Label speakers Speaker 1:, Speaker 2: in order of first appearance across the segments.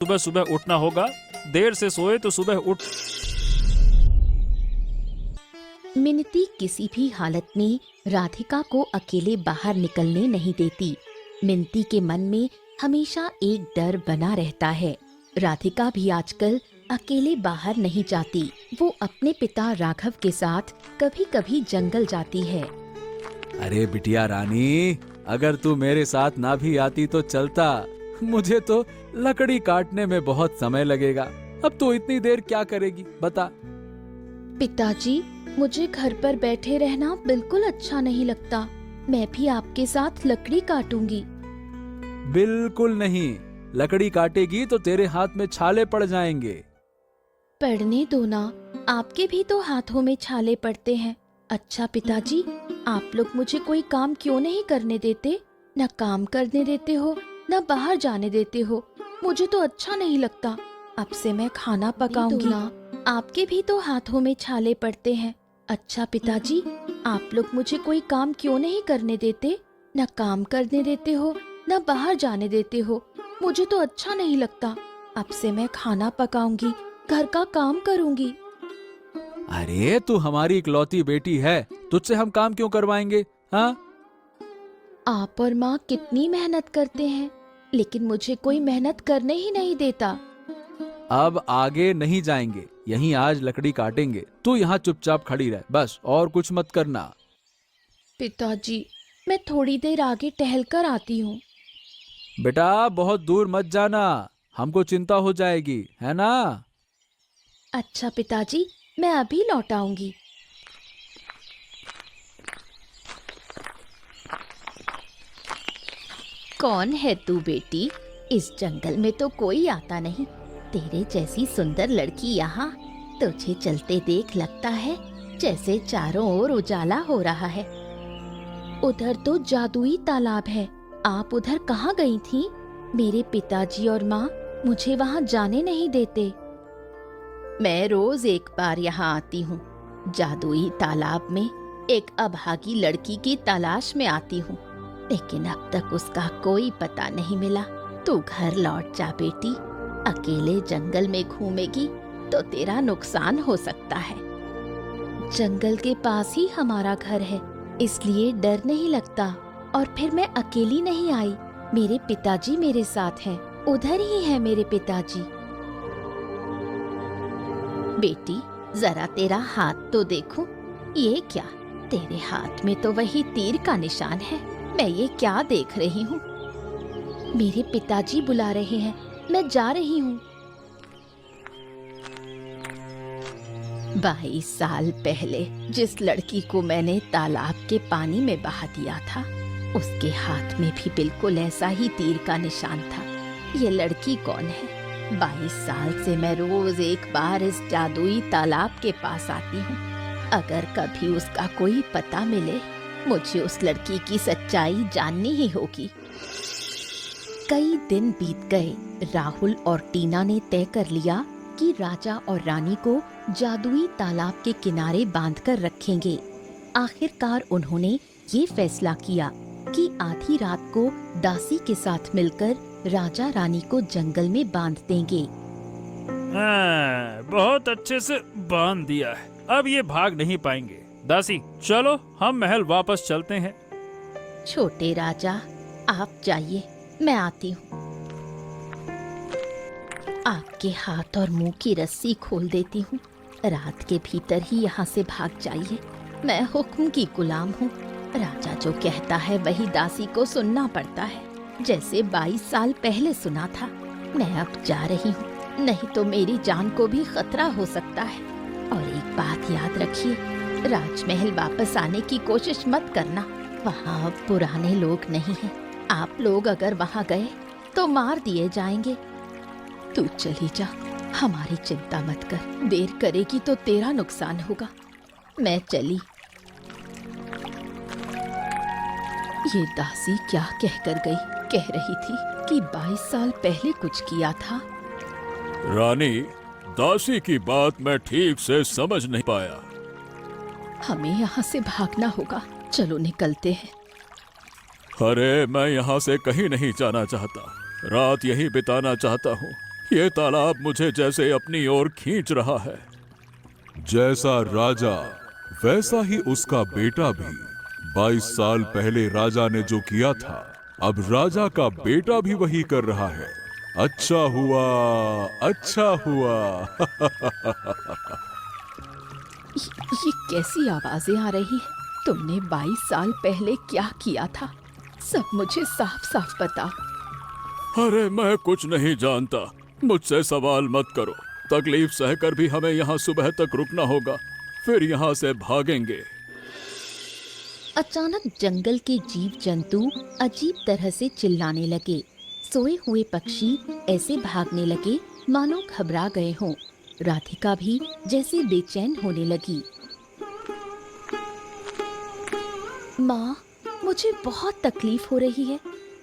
Speaker 1: सुबह सुबह उठना होगा, देर से सोए तो सुबह उठ।
Speaker 2: मिनती किसी भी हालत में राधिका को अकेले बाहर निकलने नहीं देती। मिनती के मन में हमेशा एक डर बना रहता है। राधिका भी आजकल अकेले बाहर नहीं जाती। वो अपने पिता राघव के साथ कभी कभी जंगल जाती है।
Speaker 3: अरे बिटिया रानी, अगर तू मेरे साथ ना भी आती तो चलता। मुझे तो लकड़ी काटने में बहुत समय लगेगा। अब तू इतनी देर क्या करेगी बता।
Speaker 2: पिताजी, मुझे घर पर बैठे रहना बिल्कुल अच्छा नहीं लगता। मैं भी आपके साथ लकड़ी काटूंगी।
Speaker 3: बिल्कुल नहीं, लकड़ी काटेगी तो तेरे हाथ में छाले पड़ जाएंगे।
Speaker 2: पढ़ने दो ना, आपके भी तो हाथों में छाले पड़ते हैं। अच्छा पिताजी, आप लोग मुझे कोई काम क्यों नहीं करने देते? न काम करने देते हो, न बाहर जाने देते हो। मुझे तो अच्छा नहीं लगता। अब से मैं खाना पकाऊंगी ना। आपके भी तो हाथों में छाले पड़ते हैं। अच्छा पिताजी, आप लोग मुझे कोई काम क्यों नहीं करने देते? न काम करने देते हो, न बाहर जाने देते हो। मुझे तो अच्छा नहीं लगता। अब से मैं खाना पकाऊंगी, घर का काम करूंगी।
Speaker 3: अरे तू हमारी इकलौती बेटी है, तुझसे हम काम क्यों करवाएंगे? हाँ,
Speaker 2: आप और माँ कितनी मेहनत करते हैं, लेकिन मुझे कोई मेहनत करने ही नहीं देता।
Speaker 3: अब आगे नहीं जाएंगे, यहीं आज लकड़ी काटेंगे। तू यहाँ चुपचाप खड़ी रह बस, और कुछ मत करना।
Speaker 2: पिताजी, मैं थोड़ी देर आगे टहल कर आती हूँ।
Speaker 3: बेटा बहुत दूर मत जाना, हमको चिंता हो जाएगी, है ना?
Speaker 2: अच्छा पिताजी, मैं अभी लौट आऊंगी। कौन है तू बेटी? इस जंगल में तो कोई आता नहीं। तेरे जैसी सुंदर लड़की यहाँ। तुझे चलते देख लगता है जैसे चारों ओर उजाला हो रहा है। उधर तो जादुई तालाब है। आप उधर कहाँ गई थी? मेरे पिताजी और माँ मुझे वहाँ जाने नहीं देते। मैं रोज एक बार यहाँ आती हूँ। जादुई तालाब में एक अभागी लड़की की तलाश में आती हूँ, लेकिन अब तक उसका कोई पता नहीं मिला। तू घर लौट जा बेटी। अकेले जंगल में घूमेगी तो तेरा नुकसान हो सकता है। जंगल के पास ही हमारा घर है, इसलिए डर नहीं लगता। और फिर मैं अकेली नहीं आई, मेरे पिताजी मेरे साथ हैं। उधर ही है मेरे पिताजी। बेटी, जरा तेरा हाथ तो देखूं। ये क्या? तेरे हाथ में तो वही तीर का निशान है। मैं ये क्या देख रही हूँ? मेरे पिताजी बुला रहे हैं, मैं जा रही हूँ। 22 साल पहले जिस लड़की को मैंने तालाब के पानी में बहा दिया था, उसके हाथ में भी बिल्कुल ऐसा ही तीर का निशान था। ये लड़की कौन है? 22 साल से मैं रोज एक बार इस जादुई तालाब के पास आती हूँ। अगर कभी उसका कोई पता मिले, मुझे उस लड़की की सच्चाई जाननी ही होगी। कई दिन बीत गए। राहुल और टीना ने तय कर लिया कि राजा और रानी को जादुई तालाब के किनारे बांधकर रखेंगे। आखिरकार उन्होंने ये फैसला किया कि आधी रात को दासी के साथ मिलकर राजा रानी को जंगल में बांध देंगे।
Speaker 1: हाँ, बहुत अच्छे से बांध दिया है। अब ये भाग नहीं पाएंगे। दासी, चलो हम महल वापस चलते हैं।
Speaker 2: छोटे राजा, आप जाइए, मैं आती हूँ। आपके हाथ और मुंह की रस्सी खोल देती हूँ। रात के भीतर ही यहाँ से भाग जाइए। मैं हुक्म की गुलाम हूँ। राजा जो कहता है वही दासी को सुनना पड़ता है, जैसे 22 साल पहले सुना था। मैं अब जा रही हूँ, नहीं तो मेरी जान को भी खतरा हो सकता है। और एक बात याद रखिए, राजमहल वापस आने की कोशिश मत करना। वहाँ अब पुराने लोग नहीं हैं। आप लोग अगर वहाँ गए तो मार दिए जाएंगे। तू चली जा, हमारी चिंता मत कर। देर करेगी तो तेरा नुकसान होगा। मैं चली। ये दासी क्या कहकर गई? कह रही थी कि 22 साल पहले कुछ किया था।
Speaker 1: रानी, दासी की बात मैं ठीक से समझ नहीं पाया।
Speaker 2: हमें यहाँ से भागना होगा। चलो निकलते हैं।
Speaker 1: अरे मैं यहाँ से कहीं नहीं जाना चाहता। रात यहीं बिताना चाहता हूँ।
Speaker 3: ये तालाब मुझे जैसे अपनी ओर खींच रहा है।
Speaker 4: जैसा राजा वैसा ही उसका बेटा भी। 22 साल पहले राजा ने जो किया था, अब राजा का बेटा भी वही कर रहा है। अच्छा हुआ, अच्छा हुआ।
Speaker 2: ये कैसी आवाजें आ रही हैं? तुमने 22 साल पहले क्या किया था? सब मुझे साफ साफ बता।
Speaker 3: अरे मैं कुछ नहीं जानता, मुझसे सवाल मत करो। तकलीफ सहकर भी हमें यहाँ सुबह तक रुकना होगा, फिर यहाँ से भागेंगे।
Speaker 2: अचानक जंगल के जीव जंतु अजीब तरह से चिल्लाने लगे। सोए हुए पक्षी ऐसे भागने लगे मानो घबरा गए हों। राधिका भी जैसे बेचैन होने लगी। माँ, मुझे बहुत तकलीफ हो रही है।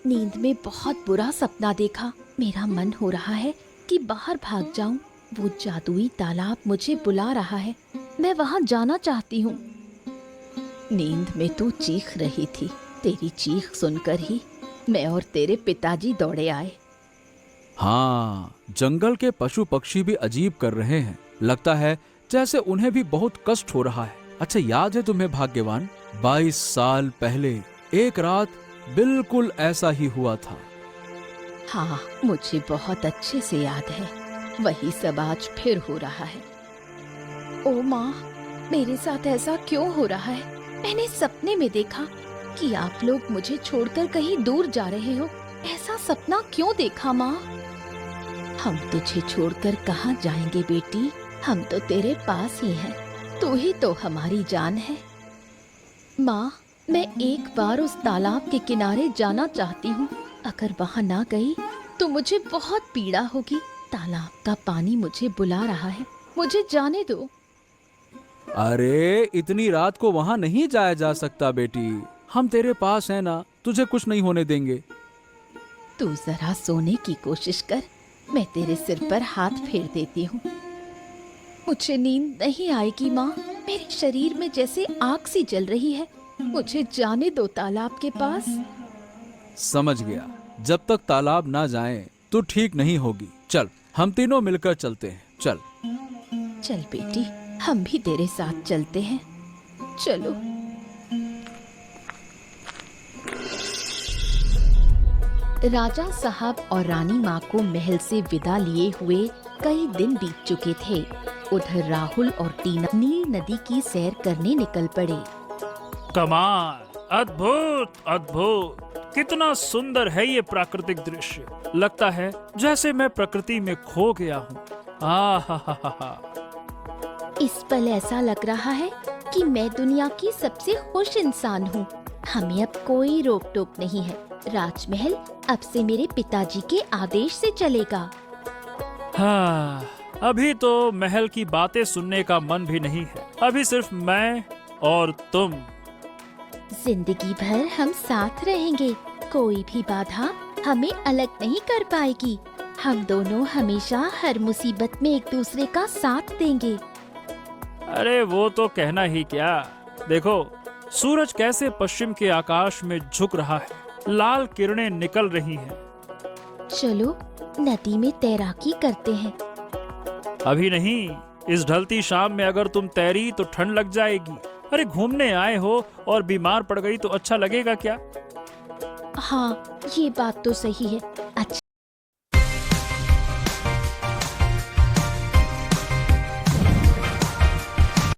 Speaker 2: नींद में बहुत बुरा सपना देखा। मेरा मन हो रहा है कि बाहर भाग जाऊं। वो जादुई तालाब मुझे बुला रहा है। मैं वहां जाना चाहती हूँ। नींद में तू चीख रही थी। तेरी चीख सुनकर ही मैं और तेरे पिताजी दौड़े आए।
Speaker 3: हाँ, जंगल के पशु पक्षी भी अजीब कर रहे हैं। लगता है जैसे उन्हें भी बहुत कष्ट हो रहा है। अच्छा, याद है तुम्हें भाग्यवान, 22 साल पहले एक रात बिल्कुल ऐसा ही हुआ था।
Speaker 2: हाँ, मुझे बहुत अच्छे से याद है। वही सब आज फिर हो रहा है। ओ माँ, मेरे साथ ऐसा क्यों हो रहा है? मैंने सपने में देखा कि आप लोग मुझे छोड़कर कहीं दूर जा रहे हो। ऐसा सपना क्यों देखा माँ? हम तुझे छोड़कर कहाँ जाएंगे बेटी? हम तो तेरे पास ही हैं। तू ही तो हमारी जान है। माँ, मैं एक बार उस तालाब के किनारे जाना चाहती हूँ। अगर वहाँ ना गई तो मुझे बहुत पीड़ा होगी। तालाब का पानी मुझे बुला रहा है। मुझे जाने दो।
Speaker 3: अरे, इतनी रात को वहाँ नहीं जाया जा सकता बेटी। हम तेरे पास हैं ना, तुझे कुछ नहीं होने देंगे।
Speaker 2: तू जरा सोने की कोशिश कर। मैं तेरे सिर पर हाथ फेर देती हूँ। मुझे नींद नहीं आएगी माँ। मेरे शरीर में जैसे आग सी जल रही है। मुझे जाने दो तालाब के पास।
Speaker 3: समझ गया, जब तक तालाब ना जाएं तो ठीक नहीं होगी। चल, हम तीनों मिलकर चलते हैं। चल
Speaker 2: चल बेटी, हम भी तेरे साथ चलते हैं। चलो। राजा साहब और रानी माँ को महल से विदा लिए हुए कई दिन बीत चुके थे। उधर राहुल और टीना नील नदी की सैर करने निकल पड़े।
Speaker 1: कमाल, अद्भुत अद्भुत, कितना सुंदर है ये प्राकृतिक दृश्य। लगता है जैसे मैं प्रकृति में खो गया हूँ।
Speaker 2: इस पल ऐसा लग रहा है कि मैं दुनिया की सबसे खुश इंसान हूँ। हमें अब कोई रोक टोक नहीं है। राजमहल अब से मेरे पिताजी के आदेश से चलेगा।
Speaker 1: हाँ, अभी तो महल की बातें सुनने का मन भी नहीं है। अभी सिर्फ मैं और तुम।
Speaker 2: जिंदगी भर हम साथ रहेंगे। कोई भी बाधा हमें अलग नहीं कर पाएगी। हम दोनों हमेशा हर मुसीबत में एक दूसरे का साथ देंगे।
Speaker 1: अरे वो तो कहना ही क्या। देखो, सूरज कैसे पश्चिम के आकाश में झुक रहा है। लाल किरणें निकल रही हैं।
Speaker 2: चलो नदी में तैराकी करते हैं।
Speaker 1: अभी नहीं, इस ढलती शाम में अगर तुम तैरी तो ठंड लग जाएगी। अरे घूमने आए हो और बीमार पड़ गई तो अच्छा लगेगा क्या?
Speaker 2: हाँ, ये बात तो सही है।